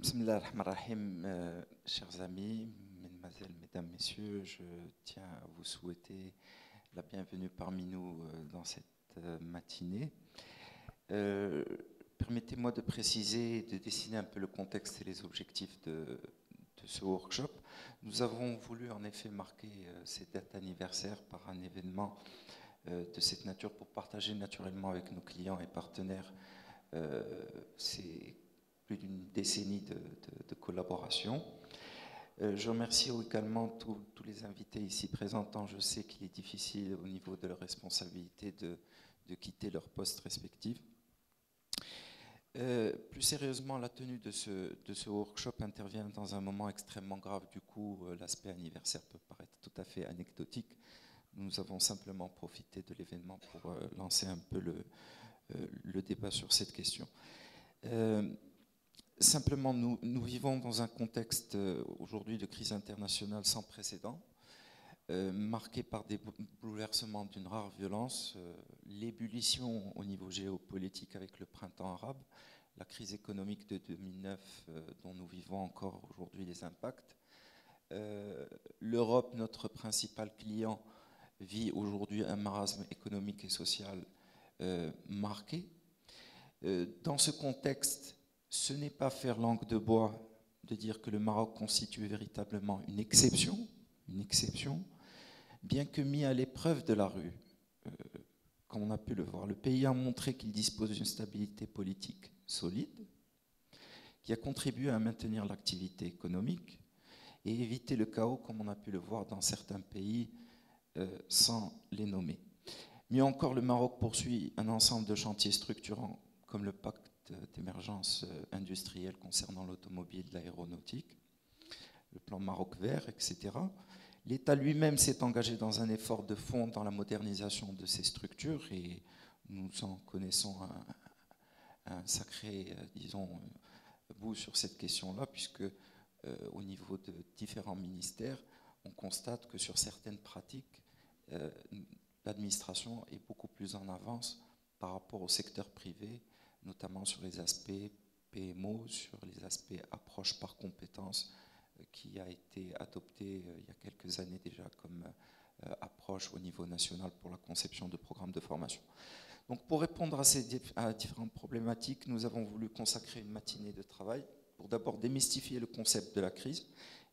Bismillah ar-Rahman ar-Rahim, chers amis, mesdemoiselles, mesdames, messieurs, je tiens à vous souhaiter la bienvenue parmi nous dans cette matinée. Permettez-moi de préciser, de dessiner un peu le contexte et les objectifs de ce workshop. Nous avons voulu en effet marquer ces dates anniversaires par un événement de cette nature pour partager naturellement avec nos clients et partenaires ces plus d'une décennie de collaboration. Je remercie également tous les invités ici présents, tant je sais qu'il est difficile au niveau de leur responsabilité de quitter leur poste respectif. Plus sérieusement, la tenue de ce workshop intervient dans un moment extrêmement grave. Du coup, l'aspect anniversaire peut paraître tout à fait anecdotique. Nous avons simplement profité de l'événement pour lancer un peu le débat sur cette question. Simplement, nous vivons dans un contexte aujourd'hui de crise internationale sans précédent, marqué par des bouleversements d'une rare violence, l'ébullition au niveau géopolitique avec le printemps arabe, la crise économique de 2009 dont nous vivons encore aujourd'hui les impacts. L'Europe, notre principal client, vit aujourd'hui un marasme économique et social marqué. Dans ce contexte, ce n'est pas faire langue de bois de dire que le Maroc constitue véritablement une exception, bien que mis à l'épreuve de la rue, comme on a pu le voir. Le pays a montré qu'il dispose d'une stabilité politique solide, qui a contribué à maintenir l'activité économique et éviter le chaos, comme on a pu le voir dans certains pays, sans les nommer. Mieux encore, le Maroc poursuit un ensemble de chantiers structurants, comme le pacte d'émergence industrielle concernant l'automobile, l'aéronautique, le plan Maroc vert, etc. L'État lui-même s'est engagé dans un effort de fond dans la modernisation de ces structures et nous en connaissons un sacré, disons, bout sur cette question-là, puisque au niveau de différents ministères, on constate que sur certaines pratiques, l'administration est beaucoup plus en avance par rapport au secteur privé, notamment sur les aspects PMO, sur les aspects approche par compétences, qui a été adopté il y a quelques années déjà comme approche au niveau national pour la conception de programmes de formation. Donc pour répondre à ces différentes problématiques, nous avons voulu consacrer une matinée de travail pour d'abord démystifier le concept de la crise,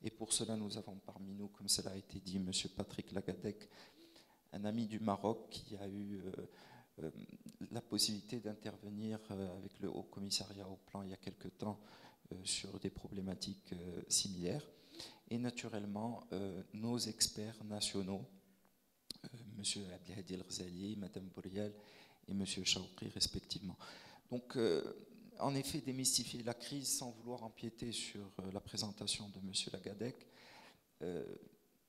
et pour cela nous avons parmi nous, comme cela a été dit, M. Patrick Lagadec, un ami du Maroc qui a eu la possibilité d'intervenir avec le Haut Commissariat au Plan il y a quelque temps sur des problématiques similaires. Et naturellement, nos experts nationaux, M. Abdelhadi El-Ghazali, Mme Bouriel et M. Chaoukri respectivement. Donc, en effet, démystifier la crise sans vouloir empiéter sur la présentation de M. Lagadec.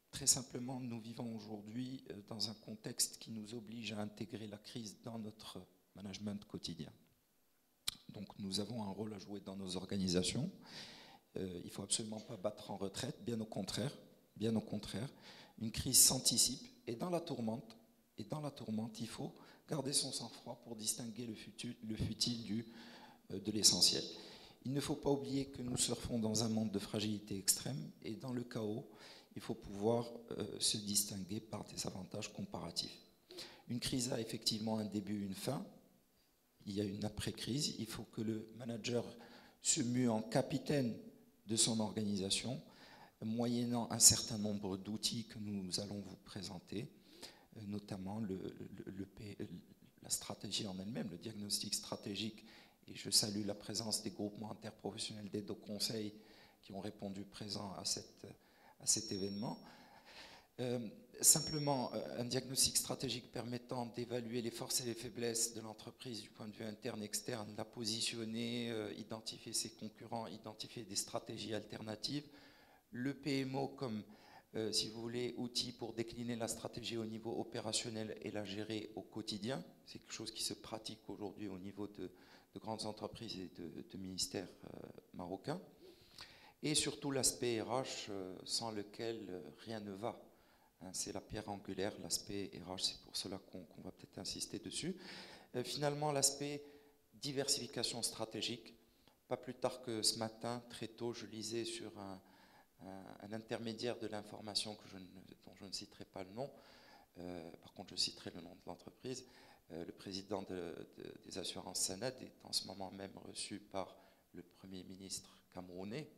Très simplement, nous vivons aujourd'hui dans un contexte qui nous oblige à intégrer la crise dans notre management quotidien. Donc nous avons un rôle à jouer dans nos organisations. Il ne faut absolument pas battre en retraite, bien au contraire. Une crise s'anticipe et dans la tourmente, il faut garder son sang-froid pour distinguer le futile de l'essentiel. Il ne faut pas oublier que nous surfons dans un monde de fragilité extrême et dans le chaos, il faut pouvoir se distinguer par des avantages comparatifs. Une crise a effectivement un début et une fin. Il y a une après-crise. Il faut que le manager se mue en capitaine de son organisation, moyennant un certain nombre d'outils que nous allons vous présenter, notamment la stratégie en elle-même, le diagnostic stratégique. Et je salue la présence des groupements interprofessionnels d'aide au conseil qui ont répondu présents à cet événement. Simplement, un diagnostic stratégique permettant d'évaluer les forces et les faiblesses de l'entreprise du point de vue interne et externe, la positionner, identifier ses concurrents, identifier des stratégies alternatives. Le PMO comme, si vous voulez, outil pour décliner la stratégie au niveau opérationnel et la gérer au quotidien. C'est quelque chose qui se pratique aujourd'hui au niveau de grandes entreprises et de ministères marocains. Et surtout l'aspect RH, sans lequel rien ne va. C'est la pierre angulaire, l'aspect RH, c'est pour cela qu'on va peut-être insister dessus. Finalement, l'aspect diversification stratégique, Pas plus tard que ce matin, très tôt, je lisais sur un intermédiaire de l'information dont je ne citerai pas le nom, par contre je citerai le nom de l'entreprise. Le président des assurances Sanad est en ce moment même reçu par le Premier ministre camerounais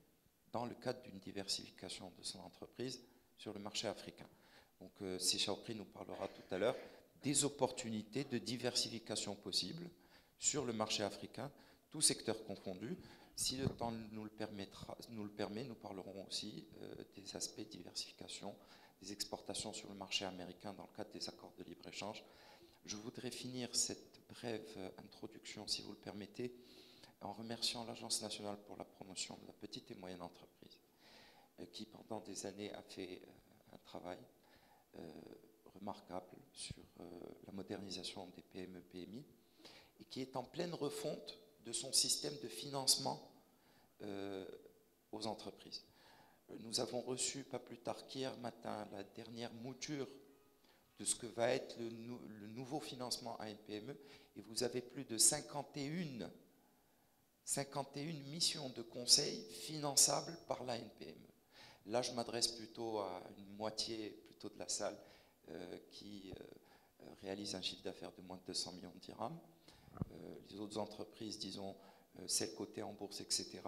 dans le cadre d'une diversification de son entreprise sur le marché africain. Donc Si Chaukri nous parlera tout à l'heure des opportunités de diversification possibles sur le marché africain, tous secteurs confondus. Si le temps nous le permet, nous parlerons aussi des aspects de diversification, des exportations sur le marché américain dans le cadre des accords de libre-échange. Je voudrais finir cette brève introduction, si vous le permettez, en remerciant l'Agence nationale pour la promotion de la petite et moyenne entreprise, qui pendant des années a fait un travail remarquable sur la modernisation des PME-PMI et qui est en pleine refonte de son système de financement aux entreprises. Nous avons reçu, pas plus tard qu'hier matin, la dernière mouture de ce que va être le nouveau financement à une PME, et vous avez plus de 51 missions de conseil finançables par la NPME. Là, je m'adresse plutôt à une moitié plutôt de la salle qui réalise un chiffre d'affaires de moins de 200 millions de dirhams. Les autres entreprises, disons, celles cotées en bourse, etc.,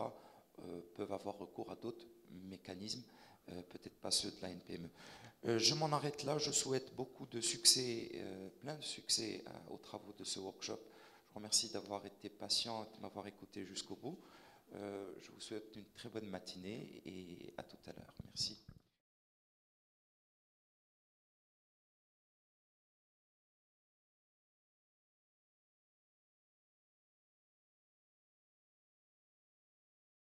peuvent avoir recours à d'autres mécanismes, peut-être pas ceux de la NPME. Je m'en arrête là. Je souhaite beaucoup de succès, plein de succès aux travaux de ce workshop. Je vous remercie d'avoir été patient et de m'avoir écouté jusqu'au bout. Je vous souhaite une très bonne matinée et à tout à l'heure. Merci.